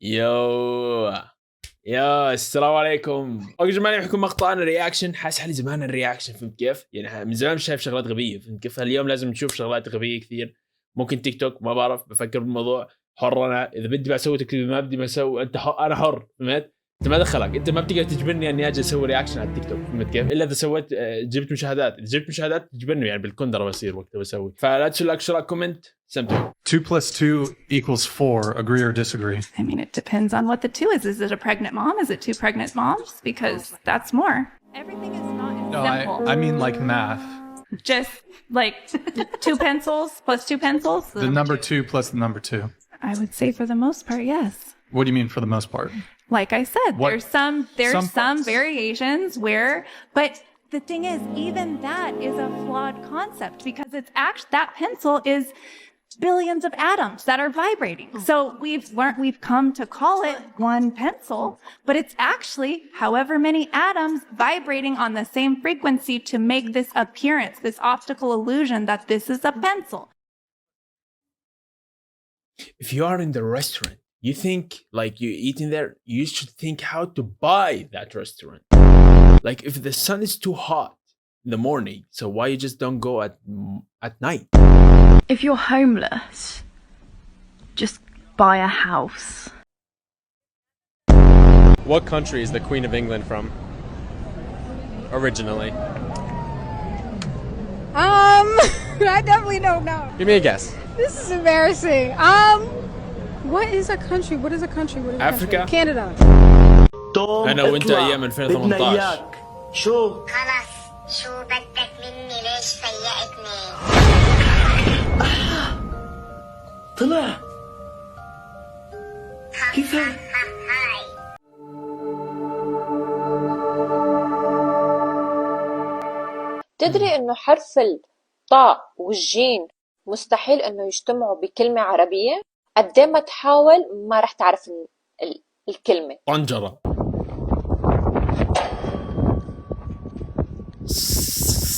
يو السلام عليكم. اوكي جماعه بحكم مقطعنا رياكشن. حاسس حالي زمان الرياكشن، فهمت كيف؟ يعني من زمان مش شايف شغلات غبيه، فهمت كيف؟ اليوم لازم نشوف شغلات غبيه كثير. ممكن تيك توك، ما بعرف، بفكر بالموضوع. حر انا، اذا بدي بسوي تكتب، ما بدي بسوي. انت حر، انا حر، فهمت؟ انت ما دخلك، انت ما بتقدر تجبرني اني اجي اسوي رياكشن على التيك توك، فهمت كيف؟ الا اذا سويت جبت مشاهدات، اذا جبت مشاهدات تجبرني، يعني بالكندره بصير وقتها بسوي. فلا تنسوا لايك شير كومنت. سمتوا 2 + 2 = 4. Agree or disagree? I mean, it depends on what the two is. Is it a pregnant mom? Is it two pregnant moms? Because that's more. Everything is not No, simple. I mean like math. Just like two pencils plus two pencils? The number 2 plus the number 2. I would say for the most part, yes. What do you mean for the most part? Like I said, What? there's some parts. variations where, but the thing is, even that is a flawed concept because it's actually, that pencil is billions of atoms that are vibrating. So we've come to call it one pencil, but it's actually however many atoms vibrating on the same frequency to make this appearance, this optical illusion that this is a pencil. if you are in the restaurant, you think like you're eating there, you should think how to buy that restaurant. Like if the sun is too hot in the morning, so why you just don't go at night? If you're homeless, just buy a house. What country is the Queen of England from? Originally. I definitely don't know. Give me a guess. This is embarrassing. What is a country? What is a country? What is a Africa? country? Canada. انا وانت ايام 2018. شو خلاص شو بدك مني؟ ليش فيقتني؟ طلع كيف هاي؟ تدري انه حرف الطاء والجيم مستحيل انه يجتمعوا بكلمة عربية؟ قد ما تحاول ما رح تعرف الكلمة. طنجرة.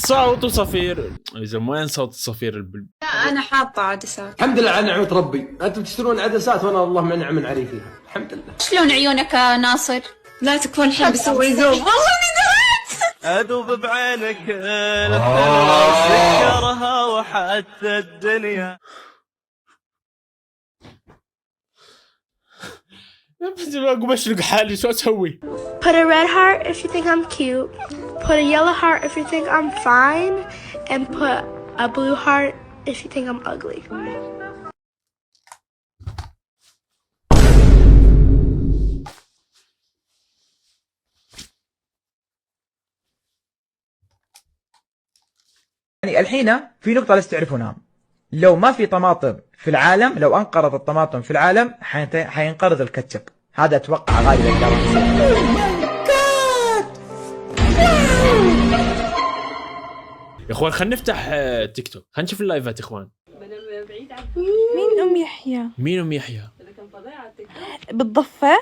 صوت صفير. إذا وين صوت الصفير أنا حاطة عدسات. الحمد لله على نعمة ربي. أنتم تشترون عدسات وأنا الله ما نعم علي فيها. الحمد لله. شلون عيونك يا ناصر؟ لا تكون الحين بسوي زوم. والله إني دريت. أذوب بعينك سكرها وحتى الدنيا. اقوم اشرق حالي، شو اسوي؟ Put a red heart if you think I'm cute. Put a yellow heart if you think I'm fine. And put a blue heart if you think I'm ugly. يعني الحين في نقطة لازم تعرفونها. لو ما في طماطم في العالم، لو انقرض الطماطم في العالم حينقرض الكاتشب. هذا اتوقع غالبا اللي راح يصير. يا اخوان خلينا نفتح تيك توك، خلينا نشوف اللايفات يا اخوان. مين ام يحيى؟ مين ام يحيى؟ بالضفة؟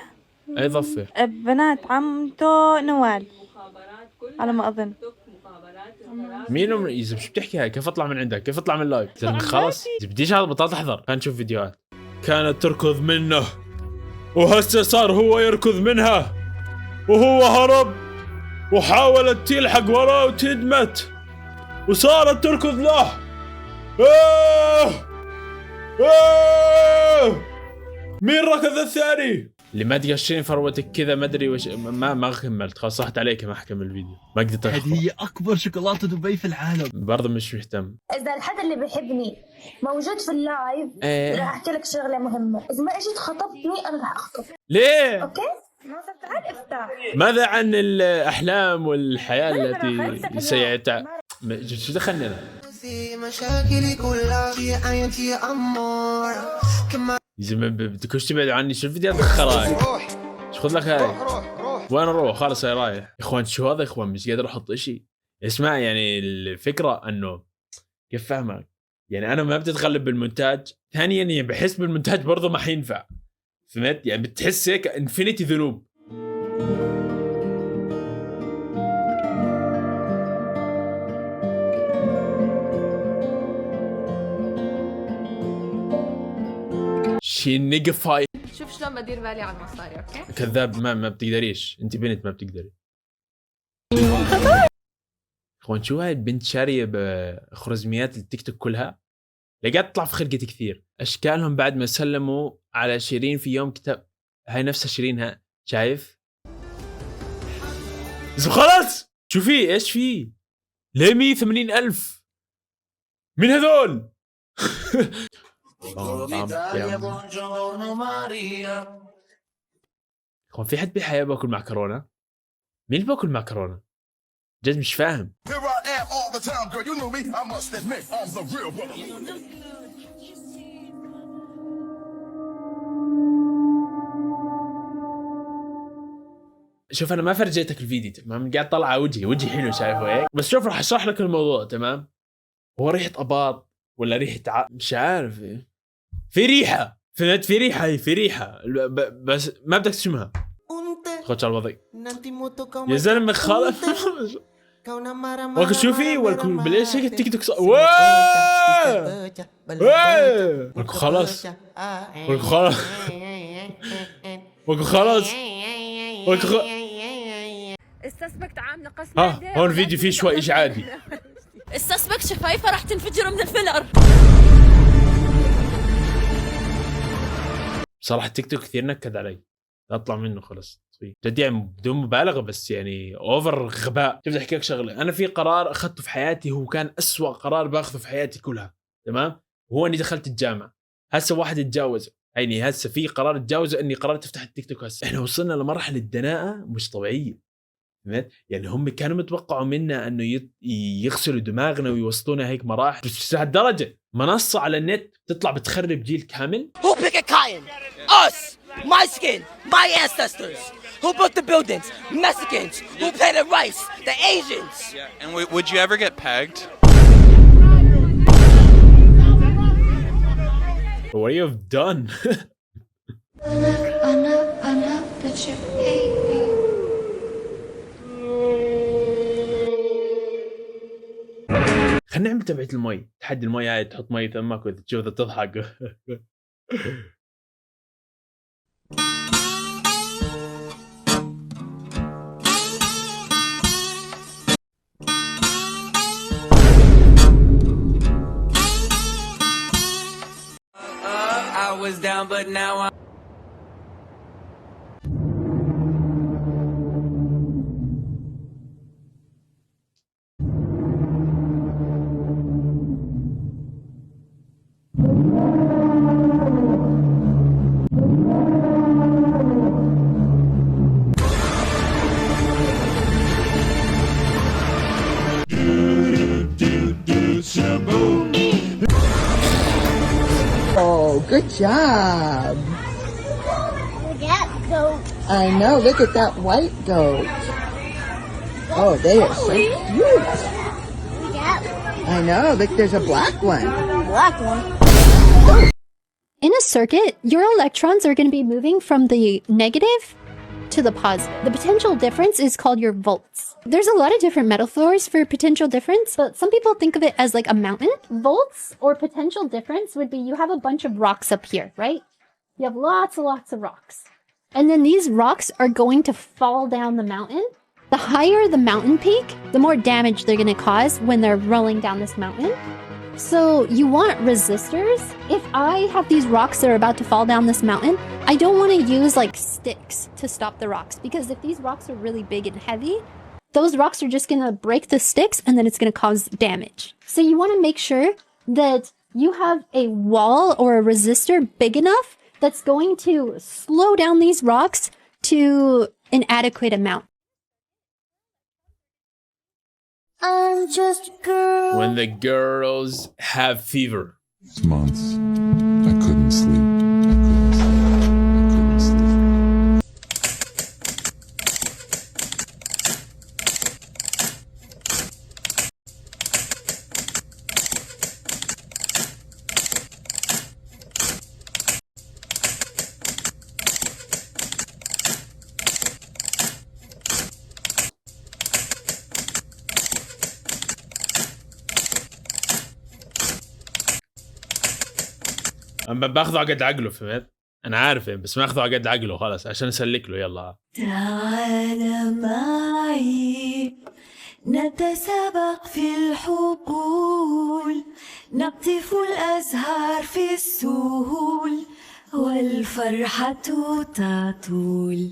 اي ضفة؟ بنات عمته نوال على ما اظن. مين ام؟ اذا مش بتحكي هاي كيف اطلع من عندك؟ كيف اطلع من اللايف؟ خلاص اذا بديش هذا بطلت احضر. خلينا نشوف فيديوهات. كانت تركض منه وهسه صار هو يركض منها، وهو هرب وحاولت تلحق وراه وتدمت وصارت تركض له. مين ركض الثاني؟ اللي ما تقشين فروتك كذا ما ادري وش. ما كملت، خلاص صحت عليك، ما حكمل الفيديو، ما قدرت اخبر. هذه اكبر شوكولاته دبي في العالم. برضه مش مهتم. اذا الحد اللي بيحبني موجود في اللايف راح احكي لك شغله مهمه. اذا ما اجيت خطبتني انا راح اخطب. ليه؟ اوكي ناصر تعال افتح. ماذا عن الاحلام والحياه التي سيعتها؟ شو دخلني انا؟ مشاكلي كلها في حياتي امور. إذا ما بدكوش تبعدوا عني، شو الفيديوهات الخراي؟ شو خذ لك هاي؟ وين اروح؟ خالص هاي رايح. يا اخوان شو هذا يا اخوان؟ مش قادر احط اشي. اسمع، يعني الفكرة انه كيف فهمك؟ يعني انا ما بتتغلب بالمونتاج، ثانيا يعني بحس بالمونتاج برضه ما حينفع. فهمت؟ يعني بتحس هيك انفينيتي ذنوب. She niggified. شوف شلون بدير بالي على المصاري. اوكي كذاب، ما بتقدريش، انت بنت ما بتقدري. اخوان شو هاي البنت شاريه بخوارزميات التيك توك كلها؟ لقيت تطلع في خلقتي كثير اشكالهم بعد ما سلموا على شيرين في يوم كتاب. هاي نفسها شيرين، ها شايف؟ خلاص شو في؟ ايش في؟ ليه 180,000 من هذول؟ هو في حد بالحياة باكل معكرونة؟ مين اللي باكل معكرونة؟ جد مش فاهم. شوف انا ما فرجيتك الفيديو تمام، قاعد طلع على وجهي حلو شايفه هيك، بس شوف راح اشرح لك الموضوع تمام. هو ريحة اباط ولا ريحة مش عارف ايه، في ريحة، فهمت؟ في ريحة، هي في ريحة بس ما بدك تشمها. خش على الوضع يا زلمة خالص. وك شوفي ولكم بليش هيك التيك توك ولكم خلاص ولكم خلاص ولكم خلاص السسبكت عامله قسم. هون الفيديو فيه شوي إجعادي. السسبكت شفايفه راح تنفجر من الفيلر. صراحة تيك توك كثير نكد علي، اطلع منه خلص جد يعني بدون مبالغة، بس يعني اوفر غباء. بدي احكي لك شغلة، انا في قرار اخذته في حياتي هو كان أسوأ قرار باخذه في حياتي كلها تمام، وهو اني دخلت الجامعة. هسه واحد اتجاوز، يعني هسه في قرار اتجاوزه اني قررت افتح التيك توك. هسه احنا وصلنا لمرحلة دناءة مش طبيعية، يعني هم كانوا متوقعوا منا انه يغسلوا دماغنا ويوصلونا هيك مراحل، بس هالدرجة منصة على النت تطلع بتخرب جيل كامل. Who picked a cotton? Us! My skin! My ancestors! Who built the buildings? Mexicans! Who planted rice? The Asians! Yeah, and would you ever get pegged? What you've done? enough that you hate me. خلينا نعمل تبعية المي، تحدي المي هاي، تحط مي ثمك وتشوف اذا تضحك. I was down but now I'm Oh, good job. That goat. I know, look at that white goat. Oh, they are so cute. I know, look, there's a black one. Black one. In a circuit, your electrons are going to be moving from the negative to the positive. The potential difference is called your volts. There's a lot of different metaphors for potential difference, but some people think of it as like a mountain. Volts or potential difference would be you have a bunch of rocks up here, right? You have lots and lots of rocks. And then these rocks are going to fall down the mountain. The higher the mountain peak, the more damage they're going to cause when they're rolling down this mountain. So you want resistors. If I have these rocks that are about to fall down this mountain, I don't want to use like sticks to stop the rocks, because if these rocks are really big and heavy, those rocks are just going to break the sticks and then it's going to cause damage. So you want to make sure that you have a wall or a resistor big enough that's going to slow down these rocks to an adequate amount. I'm just a girl. When the girls have fever. Months. I couldn't sleep. اما باخذه على قد عقله، فهمت؟ انا عارف بس ما اخذه على قد عقله خلاص عشان اسلك له. يلا تعال معي نتسابق في الحقول، نقطف الأزهار في السهول والفرحة تطول.